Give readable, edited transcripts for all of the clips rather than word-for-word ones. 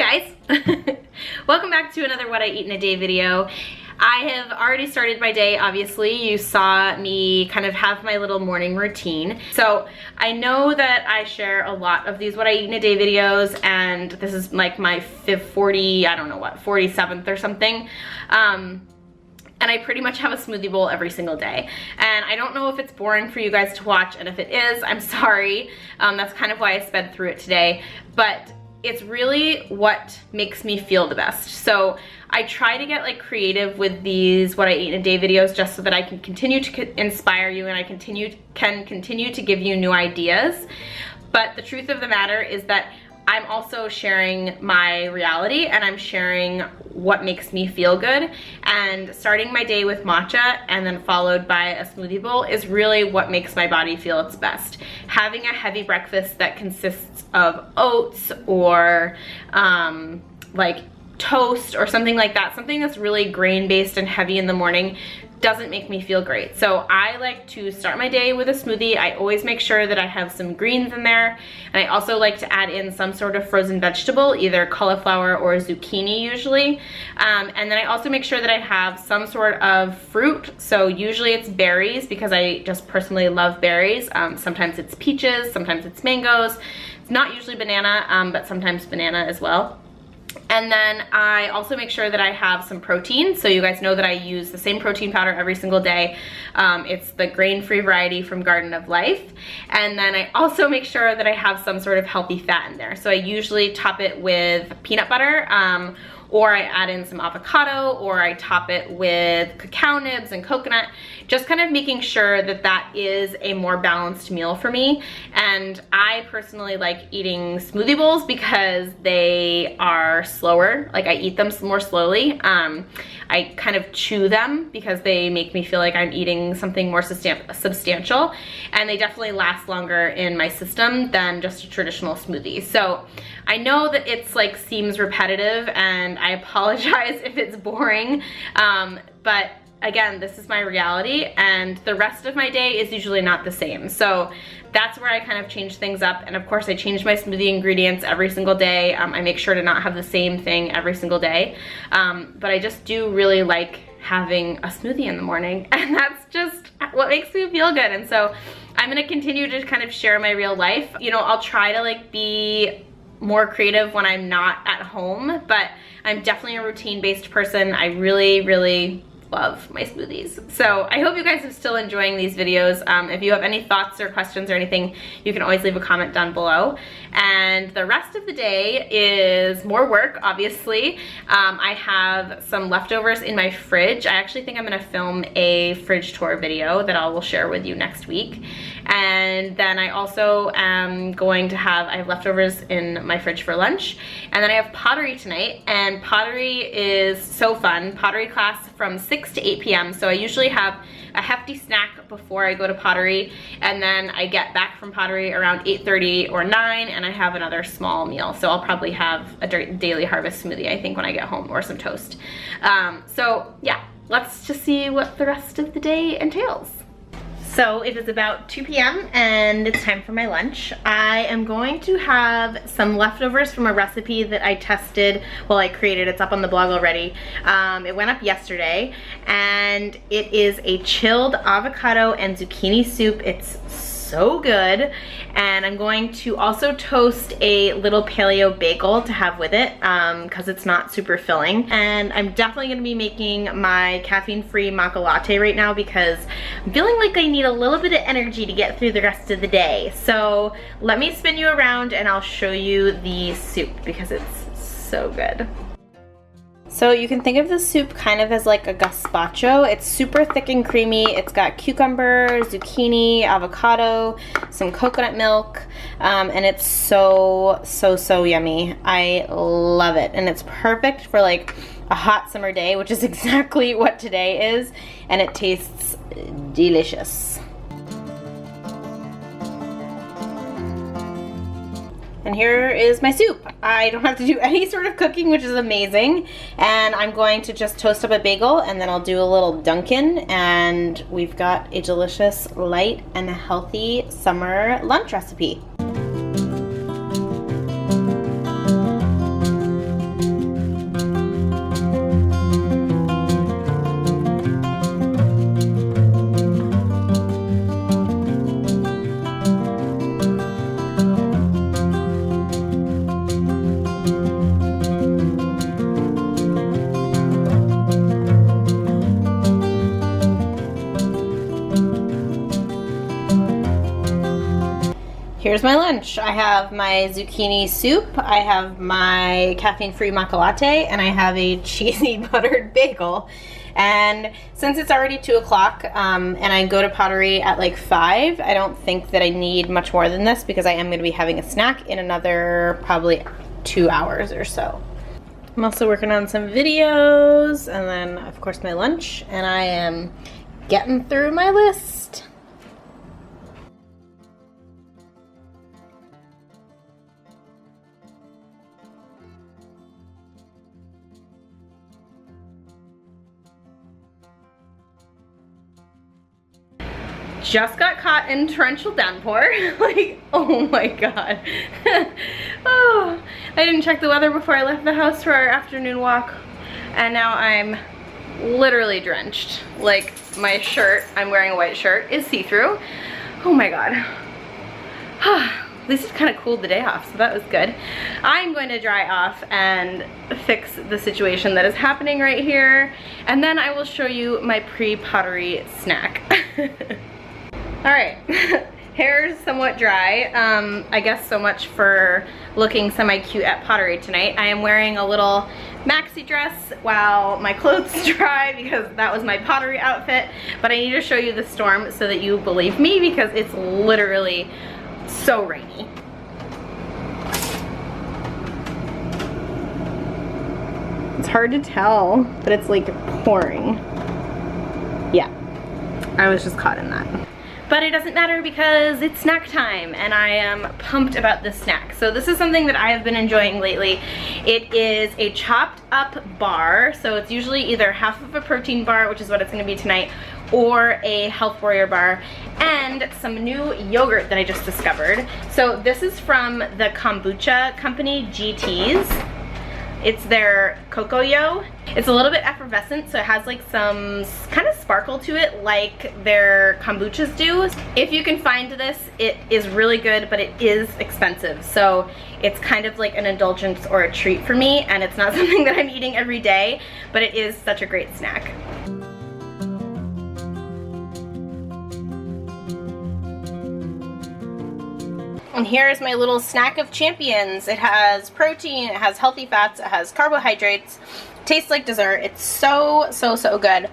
Hi guys! Welcome back to another What I Eat in a Day video. I have already started my day, obviously. You saw me kind of have my little morning routine. So I know that I share a lot of these What I Eat in a Day videos, and this is like my 47th or something. And I pretty much have a smoothie bowl every single day. And I don't know if it's boring for you guys to watch, and if it is, I'm sorry. That's kind of why I sped through it today. But it's really what makes me feel the best. So I try to get like creative with these What I Eat in a Day videos just so that I can continue to inspire you and I can continue to give you new ideas. But the truth of the matter is that I'm also sharing my reality, and I'm sharing what makes me feel good. And starting my day with matcha and then followed by a smoothie bowl is really what makes my body feel its best. Having a heavy breakfast that consists of oats or like toast or something like that, something that's really grain-based and heavy in the morning, doesn't make me feel great. So I like to start my day with a smoothie. I always make sure that I have some greens in there, and I also like to add in some sort of frozen vegetable, either cauliflower or zucchini usually. And then I also make sure that I have some sort of fruit. So usually it's berries because I just personally love berries. Sometimes it's peaches, sometimes it's mangoes. It's not usually banana, but sometimes banana as well. And then I also make sure that I have some protein. So you guys know that I use the same protein powder every single day. It's the grain-free variety from Garden of Life. And then I also make sure that I have some sort of healthy fat in there. So I usually top it with peanut butter, or I add in some avocado, or I top it with cacao nibs and coconut, just kind of making sure that that is a more balanced meal for me. And I personally like eating smoothie bowls because they are slower. Like I eat them more slowly. I kind of chew them because they make me feel like I'm eating something more substantial, and they definitely last longer in my system than just a traditional smoothie. So I know that it's like seems repetitive, and I apologize if it's boring, but again, this is my reality, and the rest of my day is usually not the same. So that's where I kind of change things up. And of course I change my smoothie ingredients every single day. I make sure to not have the same thing every single day. But I just do really like having a smoothie in the morning, and that's just what makes me feel good. And so I'm gonna continue to kind of share my real life. You know, I'll try to like be more creative when I'm not at home, but I'm definitely a routine-based person. I really love my smoothies. So I hope you guys are still enjoying these videos. If you have any thoughts or questions or anything, you can always leave a comment down below. And the rest of the day is more work, obviously. I have some leftovers in my fridge. I actually think I'm gonna film a fridge tour video that I will share with you next week. And then I also am going to I have leftovers in my fridge for lunch. And then I have pottery tonight, and pottery is so fun. Pottery class from 6 to 8 p.m. So I usually have a hefty snack before I go to pottery, and then I get back from pottery around 8:30 or 9, and I have another small meal. So I'll probably have a daily harvest smoothie, I think, when I get home, or some toast. So yeah, let's just see what the rest of the day entails. So it is about 2 p.m. and it's time for my lunch. I am going to have some leftovers from a recipe that I tested, well, I created. It's up on the blog already. It went up yesterday, and it is a chilled avocado and zucchini soup. It's so good. And I'm going to also toast a little paleo bagel to have with it, because it's not super filling. And I'm definitely gonna be making my caffeine-free maca latte right now because I'm feeling like I need a little bit of energy to get through the rest of the day. So let me spin you around and I'll show you the soup because it's so good. So you can think of the soup kind of as like a gazpacho. It's super thick and creamy. It's got cucumber, zucchini, avocado, some coconut milk, and it's so yummy. I love it, and it's perfect for like a hot summer day, which is exactly what today is, and it tastes delicious. And here is my soup. I don't have to do any sort of cooking, which is amazing. And I'm going to just toast up a bagel, and then I'll do a little Dunkin', and we've got a delicious, light, and healthy summer lunch recipe. here's my lunch. I have my zucchini soup, I have my caffeine-free matcha latte, and I have a cheesy buttered bagel. And since it's already 2 o'clock and I go to Pottery at like 5, I don't think that I need much more than this because I am going to be having a snack in another probably 2 hours or so. I'm also working on some videos, and then of course my lunch, and I am getting through my list. Just got caught in torrential downpour. Like, oh my god. Oh, I didn't check the weather before I left the house for our afternoon walk, and now I'm literally drenched. Like, my shirt, I'm wearing a white shirt, is see-through. Oh my god. At least it kind of cooled the day off, so that was good. I'm going to dry off and fix the situation that is happening right here, and then I will show you my pre-pottery snack. Alright, hair is somewhat dry. I guess so much for looking semi-cute at Pottery tonight. I am wearing a little maxi dress while my clothes dry because that was my Pottery outfit, but I need to show you the storm so that you believe me because it's literally so rainy. It's hard to tell, but it's like pouring. Yeah, I was just caught in that. But it doesn't matter because it's snack time and I am pumped about this snack. So this is something that I have been enjoying lately. It is a chopped up bar. So it's usually either half of a protein bar, which is what it's gonna be tonight, or a Health Warrior bar, and some new yogurt that I just discovered. So this is from the kombucha company, GT's. It's their Cocoa. It's a little bit effervescent, so it has like some kind of sparkle to it like their kombuchas do. If you can find this, it is really good, but it is expensive. So it's kind of like an indulgence or a treat for me, and it's not something that I'm eating every day, but it is such a great snack. And here is my little snack of champions. It has protein, it has healthy fats, it has carbohydrates, tastes like dessert. It's so, so, so good.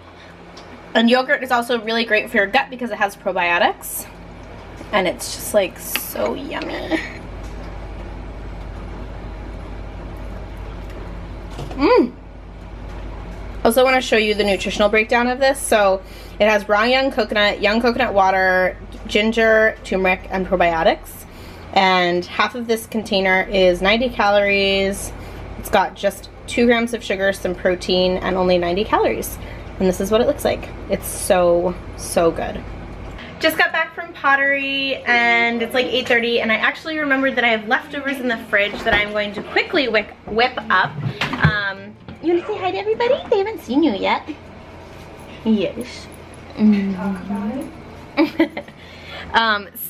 And yogurt is also really great for your gut because it has probiotics. And it's just like so yummy. Also want to show you the nutritional breakdown of this. So it has raw young coconut water, ginger, turmeric, and probiotics. And half of this container is 90 calories. It's got just 2 grams of sugar, some protein, and only 90 calories. And this is what it looks like. It's so, so good. Just got back from Pottery and it's like 8:30, and I actually remembered that I have leftovers in the fridge that I'm going to quickly whip up. You want to say hi to everybody? They haven't seen you yet. Yes.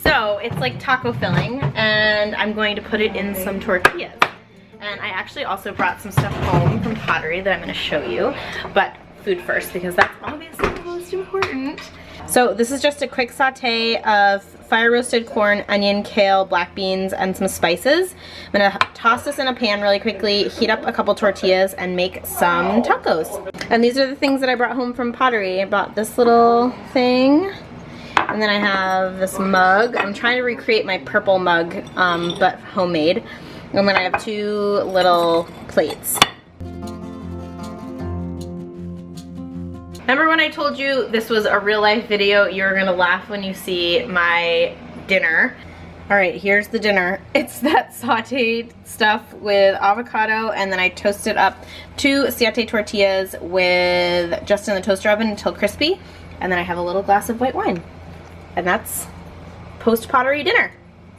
So it's like taco filling, and I'm going to put it in some tortillas. And I actually also brought some stuff home from Pottery that I'm going to show you, but food first because that's obviously the most important. So this is just a quick saute of fire roasted corn, onion, kale, black beans, and some spices. I'm gonna toss this in a pan really quickly, heat up a couple tortillas, and make some tacos. And these are the things that I brought home from Pottery. I bought this little thing. And then I have this mug. I'm trying to recreate my purple mug, but homemade. And then I have 2 little plates. Remember when I told you this was a real life video? You're gonna laugh when you see my dinner. All right, here's the dinner. It's that sauteed stuff with avocado, and then I toasted up 2 siete tortillas with just in the toaster oven until crispy. And then I have a little glass of white wine. And that's post-Pottery dinner.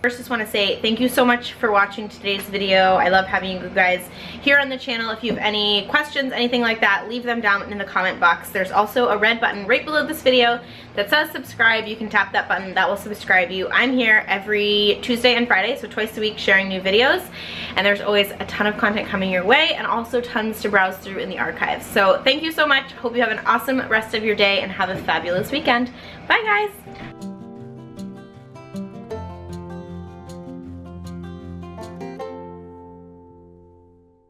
First, just want to say thank you so much for watching today's video. I love having you guys here on the channel. If you have any questions, anything like that, leave them down in the comment box. There's also a red button right below this video that says subscribe. You can tap that button. That will subscribe you. I'm here every Tuesday and Friday, so twice a week, sharing new videos. And there's always a ton of content coming your way, and also tons to browse through in the archives. So thank you so much. Hope you have an awesome rest of your day and have a fabulous weekend. Bye, guys.